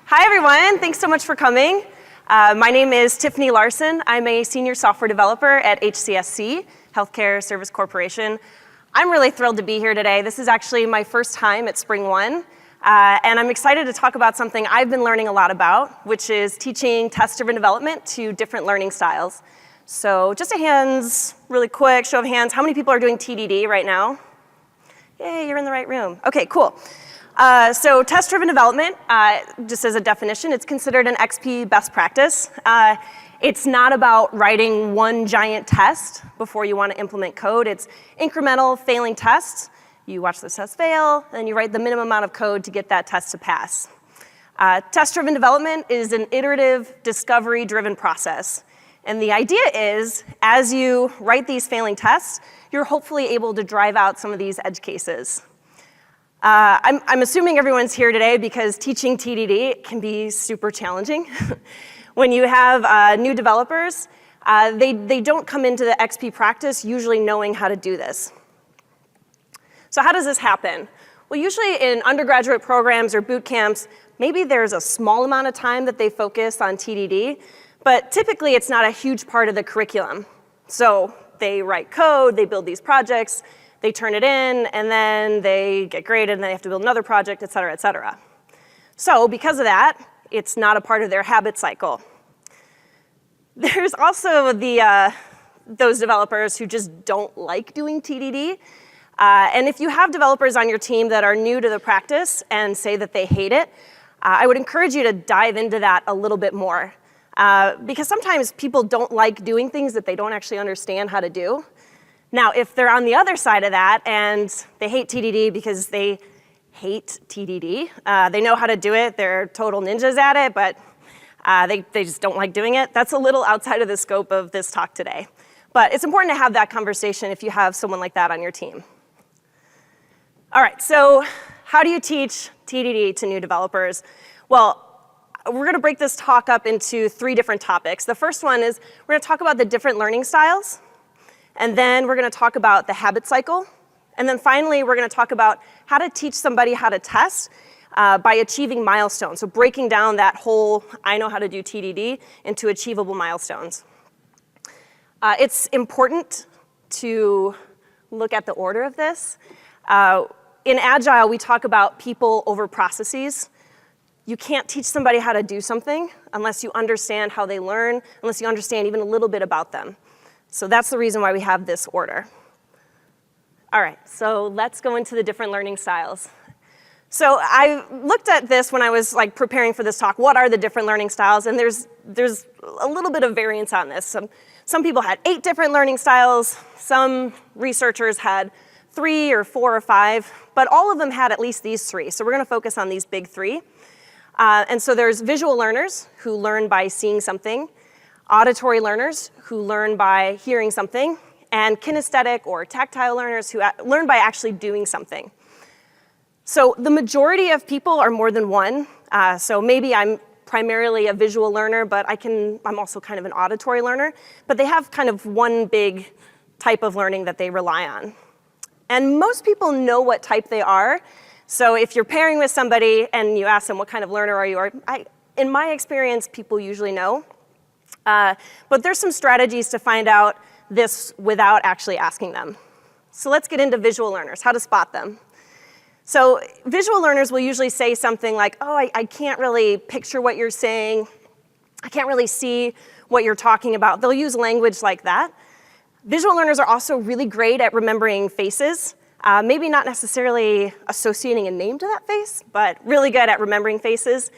Hi, everyone. Thanks so much for coming. My name is Tiffany Larson. I'm a senior software developer at HCSC, Healthcare Service Corporation. I'm really thrilled to be here today. This is actually my first time at SpringOne, and I'm excited to talk about something I've been learning a lot about, which is teaching test-driven development to different learning styles. So just a hands, really quick, show of hands. How many people are doing TDD right now? Yay, you're in the right room. Okay, cool. So test-driven development, just as a definition, it's considered an XP best practice. It's not about writing one giant test before you want to implement code. It's incremental failing tests. You watch the test fail, and you write the minimum amount of code to get that test to pass. Test-driven development is an iterative, discovery-driven process. And the idea is, as you write these failing tests, you're hopefully able to drive out some of these edge cases. I'm assuming everyone's here today because teaching TDD can be super challenging. When you have new developers, they don't come into the XP practice usually knowing how to do this. So how does this happen? Well, usually in undergraduate programs or boot camps, maybe there's a small amount of time that they focus on TDD, but typically it's not a huge part of the curriculum. So they write code, they build these projects, they turn it in, and then they get graded, and then they have to build another project, et cetera, et cetera. So because of that, it's not a part of their habit cycle. There's also those developers who just don't like doing TDD. And if you have developers on your team that are new to the practice and say that they hate it, I would encourage you to dive into that a little bit more. Because sometimes people don't like doing things that they don't actually understand how to do. Now, if they're on the other side of that and they hate TDD because they hate TDD, they know how to do it, they're total ninjas at it, but they just don't like doing it, that's a little outside of the scope of this talk today. But it's important to have that conversation if you have someone like that on your team. All right, so how do you teach TDD to new developers? Well, we're going to break this talk up into 3 different topics. The first one is we're going to talk about the different learning styles. And then we're going to talk about the habit cycle. And then finally, we're going to talk about how to teach somebody how to test by achieving milestones. So breaking down that whole I know how to do TDD into achievable milestones. It's important to look at the order of this. In Agile, we talk about people over processes. You can't teach somebody how to do something unless you understand how they learn, unless you understand even a little bit about them. So that's the reason why we have this order. All right, so let's go into the different learning styles. So I looked at this when I was preparing for this talk. What are the different learning styles? And there's a little bit of variance on this. Some people had 8 different learning styles. Some researchers had 3 or 4 or 5. But all of them had at least these 3. So we're going to focus on these big 3. And so there's visual learners who learn by seeing something, auditory learners who learn by hearing something, and kinesthetic or tactile learners who learn by actually doing something. So the majority of people are more than one. So maybe I'm primarily a visual learner, but I'm also kind of an auditory learner. But they have kind of one big type of learning that they rely on. And most people know what type they are. So if you're pairing with somebody and you ask them what kind of learner are you, in my experience, people usually know. But there's some strategies to find out this without actually asking them. So let's get into visual learners, how to spot them. So visual learners will usually say something like, oh, I can't really picture what you're saying. I can't really see what you're talking about. They'll use language like that. Visual learners are also really great at remembering faces. Maybe not necessarily associating a name to that face, but really good at remembering faces.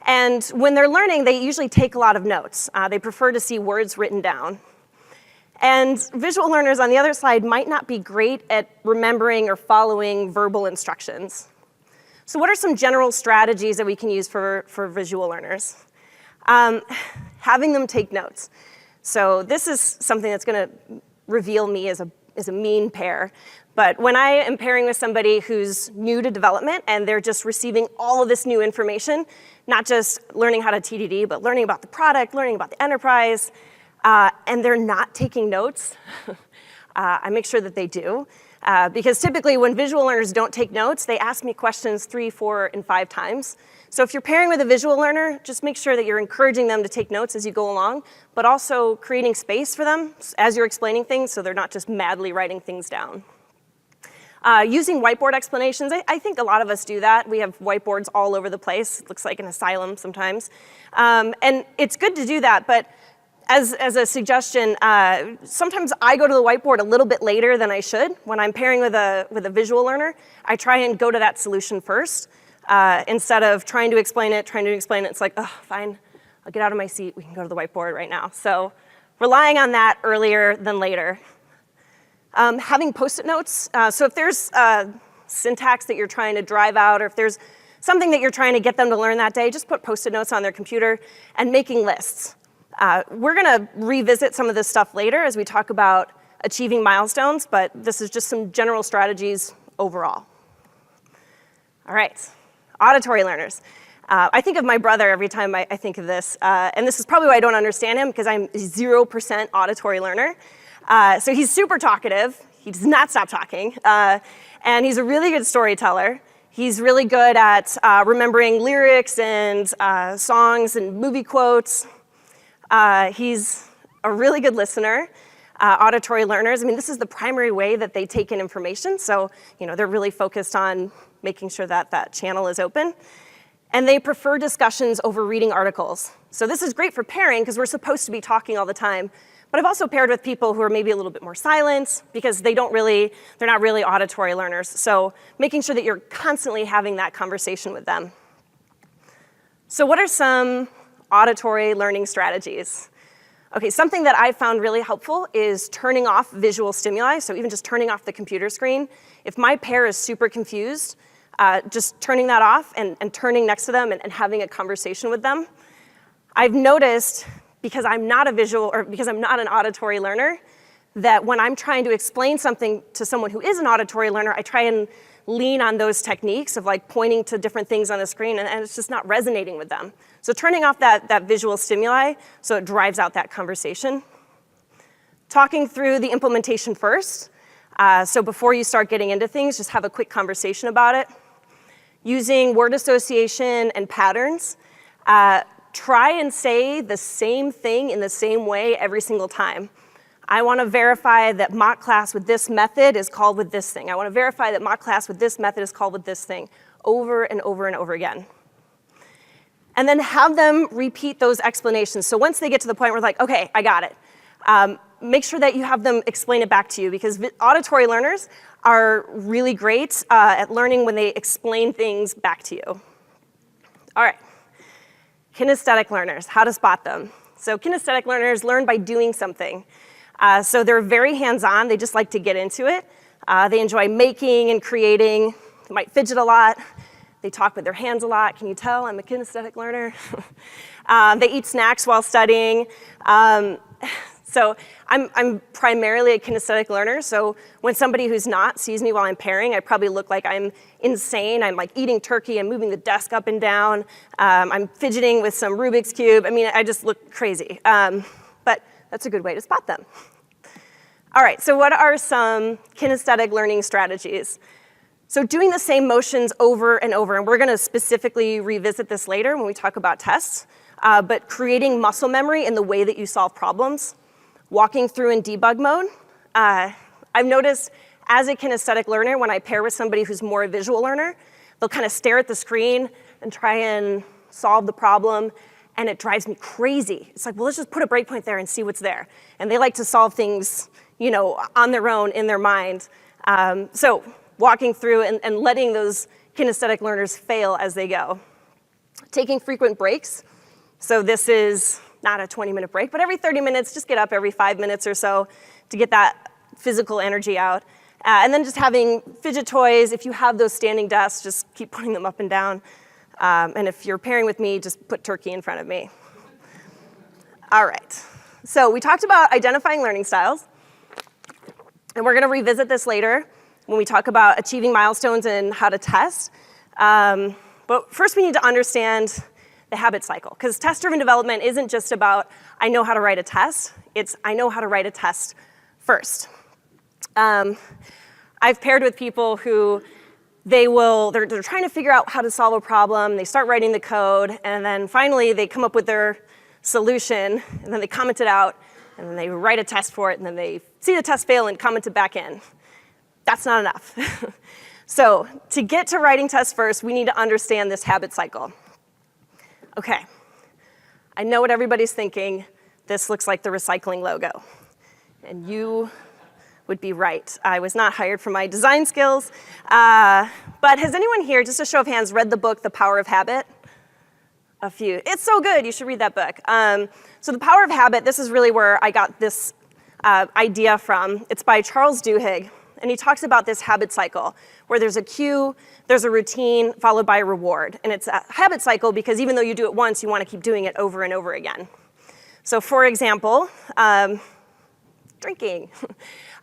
And when they're learning, they usually take a lot of notes. They prefer to see words written down. And visual learners on the other side might not be great at remembering or following verbal instructions. So what are some general strategies that we can use for visual learners? Having them take notes. So this is something that's going to reveal me as a mean pair. But when I am pairing with somebody who's new to development and they're just receiving all of this new information, not just learning how to TDD, but learning about the product, learning about the enterprise, and they're not taking notes, I make sure that they do. Because typically when visual learners don't take notes, they ask me questions 3, 4, and 5 times. So if you're pairing with a visual learner, just make sure that you're encouraging them to take notes as you go along, but also creating space for them as you're explaining things so they're not just madly writing things down. Using whiteboard explanations, I think a lot of us do that. We have whiteboards all over the place. It looks like an asylum sometimes. And it's good to do that, but as a suggestion, sometimes I go to the whiteboard a little bit later than I should. When I'm pairing with a visual learner, I try and go to that solution first. Instead of trying to explain it, it's like, oh, fine, I'll get out of my seat, we can go to the whiteboard right now. So relying on that earlier than later. Having Post-it notes, so if there's syntax that you're trying to drive out, or if there's something that you're trying to get them to learn that day, just put Post-it notes on their computer and making lists. We're gonna revisit some of this stuff later as we talk about achieving milestones, but this is just some general strategies overall. All right. Auditory learners. I think of my brother every time I think of this, and this is probably why I don't understand him, because I'm 0% auditory learner. So he's super talkative, he does not stop talking, and he's a really good storyteller. He's really good at remembering lyrics and songs and movie quotes. He's a really good listener. Auditory learners, I mean, this is the primary way that they take in information, so they're really focused on making sure that that channel is open. And they prefer discussions over reading articles. So this is great for pairing because we're supposed to be talking all the time. But I've also paired with people who are maybe a little bit more silent because they're not really auditory learners. So making sure that you're constantly having that conversation with them. So what are some auditory learning strategies? Okay, something that I found really helpful is turning off visual stimuli, so even just turning off the computer screen. If my pair is super confused, just turning that off and turning next to them and having a conversation with them. I've noticed, because I'm not a visual, or because I'm not an auditory learner, that when I'm trying to explain something to someone who is an auditory learner, I try and lean on those techniques of like pointing to different things on the screen, and it's just not resonating with them. So turning off that visual stimuli so it drives out that conversation. Talking through the implementation first. So before you start getting into things, just have a quick conversation about it. Using word association and patterns. Try and say the same thing in the same way every single time. I want to verify that mock class with this method is called with this thing. I want to verify that mock class with this method is called with this thing, over and over and over again. And then have them repeat those explanations. So once they get to the point where like, okay, I got it. Make sure that you have them explain it back to you, because auditory learners are really great at learning when they explain things back to you. All right. Kinesthetic learners, how to spot them. So kinesthetic learners learn by doing something. So they're very hands-on, they just like to get into it. They enjoy making and creating, they might fidget a lot, they talk with their hands a lot. Can you tell I'm a kinesthetic learner? They eat snacks while studying. So I'm primarily a kinesthetic learner, so when somebody who's not sees me while I'm pairing, I probably look like I'm insane. I'm like eating turkey, I'm moving the desk up and down, I'm fidgeting with some Rubik's Cube. I mean, I just look crazy, but that's a good way to spot them. All right, so what are some kinesthetic learning strategies? So doing the same motions over and over, and we're gonna specifically revisit this later when we talk about tests, but creating muscle memory in the way that you solve problems. Walking through in debug mode. I've noticed as a kinesthetic learner, when I pair with somebody who's more a visual learner, they'll kind of stare at the screen and try and solve the problem, and it drives me crazy. It's like, well, let's just put a breakpoint there and see what's there. And they like to solve things, on their own, in their mind. So walking through and letting those kinesthetic learners fail as they go. Taking frequent breaks. So this is not a 20-minute break, but every 30 minutes, just get up every 5 minutes or so to get that physical energy out. And then just having fidget toys. If you have those standing desks, just keep putting them up and down. And if you're pairing with me, just put turkey in front of me. All right. So we talked about identifying learning styles. And we're going to revisit this later when we talk about achieving milestones and how to test. But first, we need to understand the habit cycle, because test-driven development isn't just about I know how to write a test, it's I know how to write a test first. I've paired with people who they're trying to figure out how to solve a problem, they start writing the code, and then finally they come up with their solution, and then they comment it out, and then they write a test for it, and then they see the test fail and comment it back in. That's not enough. So to get to writing tests first, we need to understand this habit cycle. Okay, I know what everybody's thinking. This looks like the recycling logo. And you would be right. I was not hired for my design skills. But has anyone here, just a show of hands, read the book, The Power of Habit? A few. It's so good. You should read that book. So The Power of Habit, this is really where I got this idea from. It's by Charles Duhigg. And he talks about this habit cycle, where there's a cue, there's a routine, followed by a reward. And it's a habit cycle because even though you do it once, you want to keep doing it over and over again. So for example, drinking.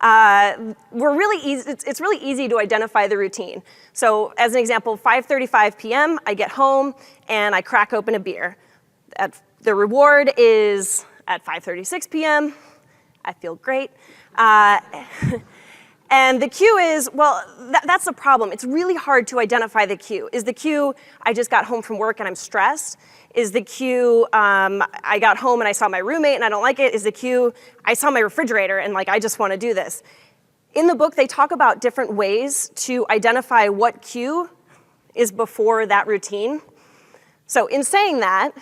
It's really easy to identify the routine. So as an example, 5:35 p.m., I get home and I crack open a beer. The reward is at 5:36 p.m., I feel great. And the cue is, well, that's the problem. It's really hard to identify the cue. Is the cue, I just got home from work and I'm stressed? Is the cue, I got home and I saw my roommate and I don't like it? Is the cue, I saw my refrigerator and I just want to do this? In the book, they talk about different ways to identify what cue is before that routine. So in saying that,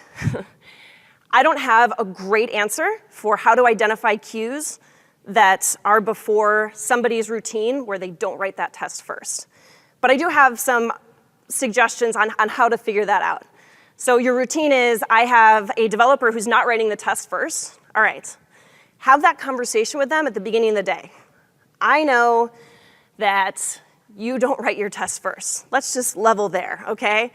I don't have a great answer for how to identify cues that are before somebody's routine where they don't write that test first. But I do have some suggestions on how to figure that out. So your routine is, I have a developer who's not writing the test first. All right, have that conversation with them at the beginning of the day. I know that you don't write your test first. Let's just level there, okay?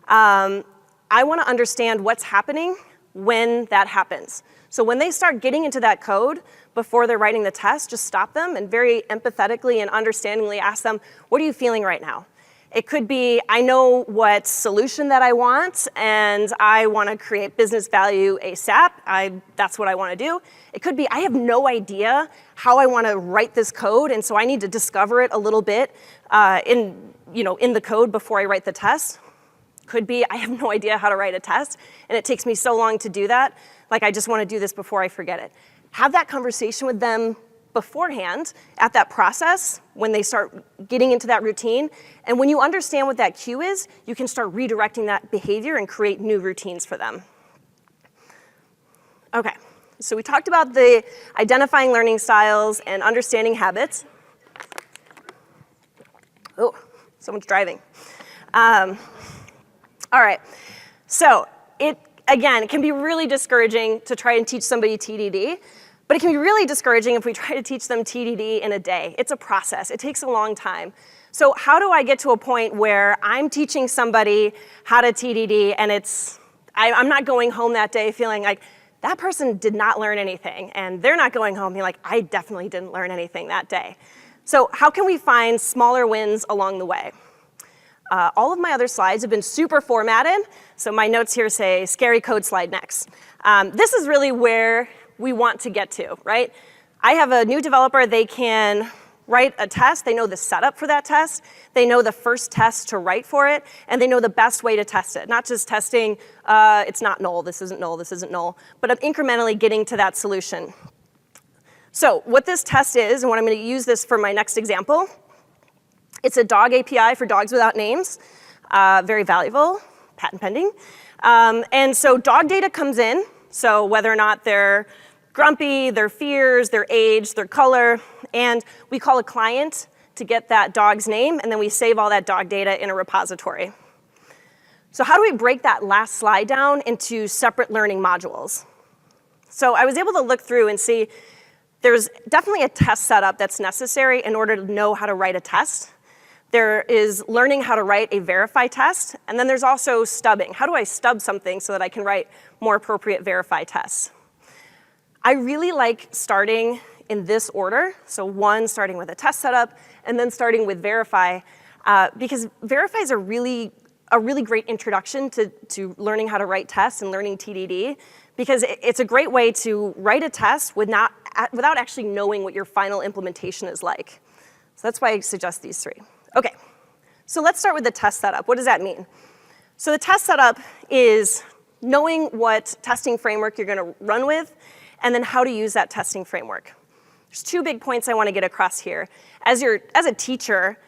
I want to understand what's happening when that happens. So when they start getting into that code before they're writing the test, just stop them and very empathetically and understandingly ask them, what are you feeling right now? It could be, I know what solution that I want, and I want to create business value ASAP. That's what I want to do. It could be, I have no idea how I want to write this code, and so I need to discover it a little bit in the code before I write the test. Could be, I have no idea how to write a test, and it takes me so long to do that. I just want to do this before I forget it. Have that conversation with them beforehand at that process when they start getting into that routine. And when you understand what that cue is, you can start redirecting that behavior and create new routines for them. Okay, so we talked about the identifying learning styles and understanding habits. Oh, someone's driving. All right, so again, it can be really discouraging to try and teach somebody TDD, but it can be really discouraging if we try to teach them TDD in a day. It's a process. It takes a long time. So how do I get to a point where I'm teaching somebody how to TDD and I'm not going home that day feeling like that person did not learn anything, and they're not going home being like, I definitely didn't learn anything that day. So how can we find smaller wins along the way? All of my other slides have been super formatted, so my notes here say scary code slide next. This is really where we want to get to, right? I have a new developer, they can write a test, they know the setup for that test, they know the first test to write for it, and they know the best way to test it. Not just testing, it's not null, this isn't null, this isn't null, but incrementally getting to that solution. So what this test is, and what I'm going to use this for my next example, it's a dog API for dogs without names, very valuable, patent pending. And so dog data comes in, so whether or not they're grumpy, their fears, their age, their color, and we call a client to get that dog's name, and then we save all that dog data in a repository. So how do we break that last slide down into separate learning modules? So I was able to look through and see there's definitely a test setup that's necessary in order to know how to write a test. There is learning how to write a verify test, and then there's also stubbing. How do I stub something so that I can write more appropriate verify tests? I really like starting in this order, so one, starting with a test setup, and then starting with verify, because verify is a really great introduction to learning how to write tests and learning TDD, because it's a great way to write a test without actually knowing what your final implementation is like. So that's why I suggest these 3. Okay, so let's start with the test setup. What does that mean? So the test setup is knowing what testing framework you're going to run with, and then how to use that testing framework. There's 2 big points I want to get across here. As a teacher,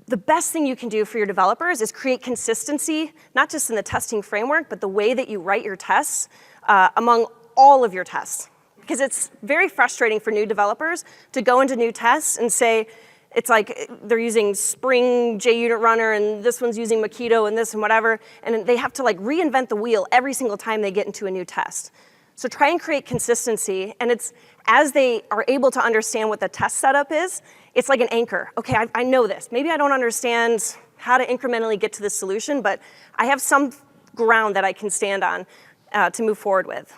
the best thing you can do for your developers is create consistency, not just in the testing framework, but the way that you write your tests among all of your tests. Because it's very frustrating for new developers to go into new tests and say, it's like they're using Spring JUnit Runner, and this one's using Mockito, and this and whatever, and they have to like reinvent the wheel every single time they get into a new test. So try and create consistency, and it's as they are able to understand what the test setup is, it's like an anchor. Okay, I know this. Maybe I don't understand how to incrementally get to the solution, but I have some ground that I can stand on to move forward with.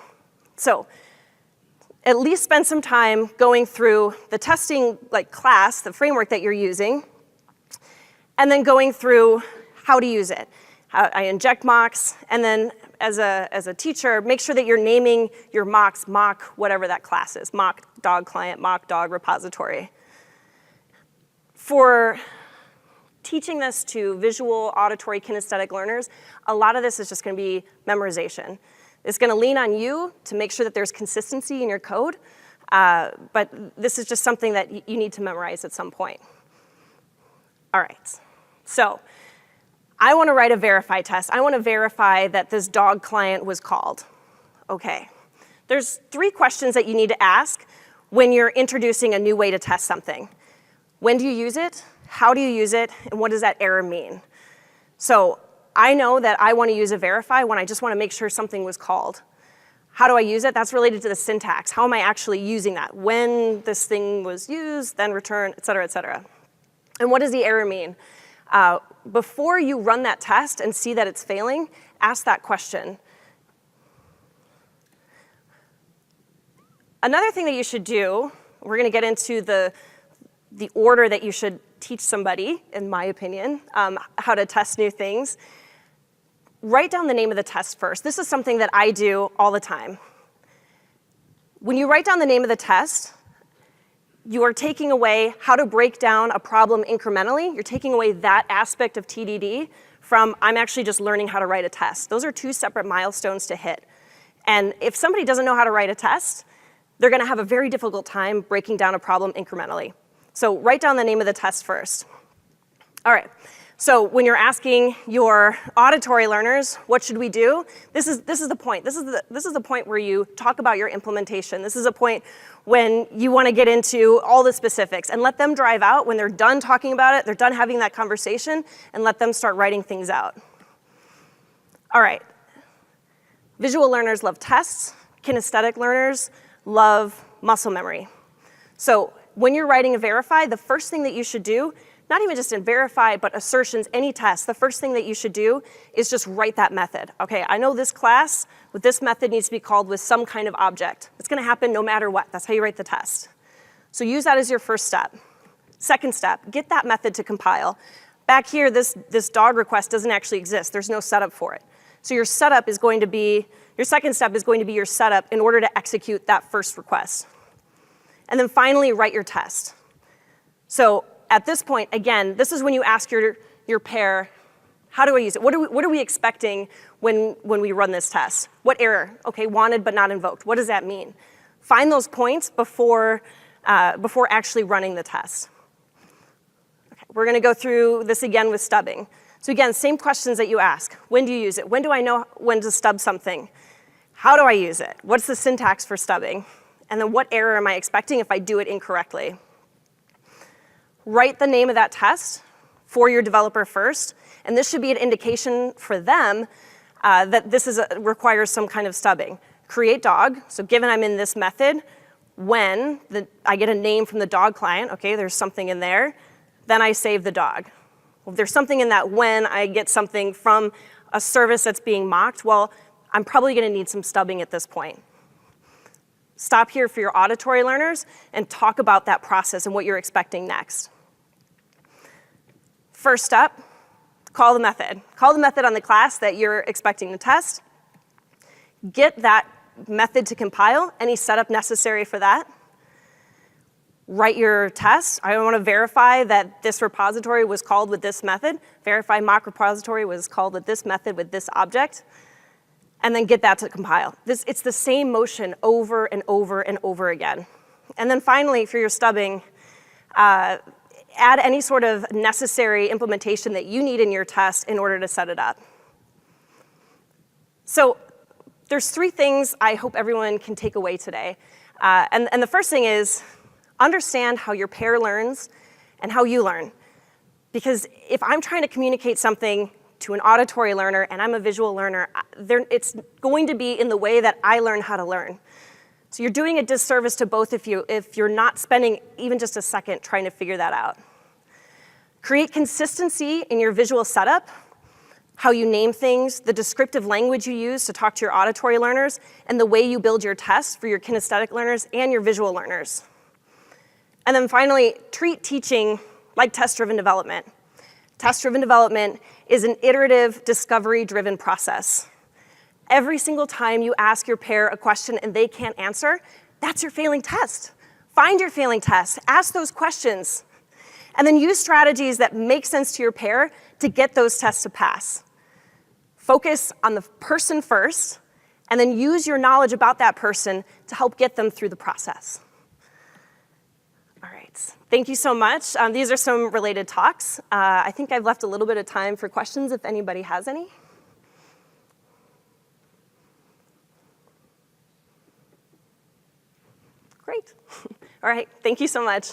So at least spend some time going through the testing class, the framework that you're using, and then going through how to use it. I inject mocks, and then as a teacher, make sure that you're naming your mocks mock whatever that class is, mock dog client, mock dog repository. For teaching this to visual, auditory, kinesthetic learners, a lot of this is just going to be memorization. It's going to lean on you to make sure that there's consistency in your code, but this is just something that you need to memorize at some point. All right, so I want to write a verify test. I want to verify that this dog client was called. Okay, there's 3 questions that you need to ask when you're introducing a new way to test something. When do you use it? How do you use it? And what does that error mean? So I know that I want to use a verify when I just want to make sure something was called. How do I use it? That's related to the syntax. How am I actually using that? When this thing was used, then return, et cetera, et cetera. And what does the error mean? Before you run that test and see that it's failing, ask that question. Another thing that you should do, we're going to get into the order that you should teach somebody, in my opinion, how to test new things. Write down the name of the test first. This is something that I do all the time. When you write down the name of the test, you are taking away how to break down a problem incrementally. You're taking away that aspect of TDD from I'm actually just learning how to write a test. Those are 2 separate milestones to hit. And if somebody doesn't know how to write a test, they're going to have a very difficult time breaking down a problem incrementally. So write down the name of the test first. All right. So when you're asking your auditory learners, what should we do? This is the point. This is the point where you talk about your implementation. This is a point when you want to get into all the specifics and let them drive out. When they're done talking about it, they're done having that conversation, and let them start writing things out. All right. Visual learners love tests. Kinesthetic learners love muscle memory. So when you're writing a verify, the first thing that you should do, not even just in verify, but assertions, any test, the first thing that you should do is just write that method. Okay, I know this class with this method needs to be called with some kind of object. It's going to happen no matter what. That's how you write the test. So use that as your first step. Second step, get that method to compile. Back here, this dog request doesn't actually exist. There's no setup for it. So your setup is going to be, your second step is going to be your setup in order to execute that first request. And then finally, write your test. So at this point, again, this is when you ask your pair, how do I use it? What are we expecting when we run this test? What error? Okay, wanted but not invoked. What does that mean? Find those points before actually running the test. Okay, we're going to go through this again with stubbing. So again, same questions that you ask. When do you use it? When do I know when to stub something? How do I use it? What's the syntax for stubbing? And then what error am I expecting if I do it incorrectly? Write the name of that test for your developer first, and this should be an indication for them that this requires some kind of stubbing. Create dog, so given I'm in this method, when I get a name from the dog client, okay, there's something in there, then I save the dog. Well, if there's something in that when I get something from a service that's being mocked, well, I'm probably going to need some stubbing at this point. Stop here for your auditory learners and talk about that process and what you're expecting next. First step, call the method. Call the method on the class that you're expecting to test. Get that method to compile, any setup necessary for that. write your test. I want to verify that this repository was called with this method, verify mock repository was called with this method with this object, and then get that to compile. It's the same motion over and over and over again. And then finally, for your stubbing, add any sort of necessary implementation that you need in your test in order to set it up. So there's 3 things I hope everyone can take away today. And the first thing is, understand how your pair learns and how you learn. Because if I'm trying to communicate something to an auditory learner and I'm a visual learner, it's going to be in the way that I learn how to learn. So you're doing a disservice to both of you if you're not spending even just a second trying to figure that out. Create consistency in your visual setup, how you name things, the descriptive language you use to talk to your auditory learners, and the way you build your tests for your kinesthetic learners and your visual learners. And then finally, treat teaching like test-driven development. Test-driven development is an iterative, discovery-driven process. Every single time you ask your pair a question and they can't answer, that's your failing test. Find your failing test, ask those questions, and then use strategies that make sense to your pair to get those tests to pass. Focus on the person first, and then use your knowledge about that person to help get them through the process. All right, thank you so much. These are some related talks. I think I've left a little bit of time for questions if anybody has any. Great. All right, thank you so much.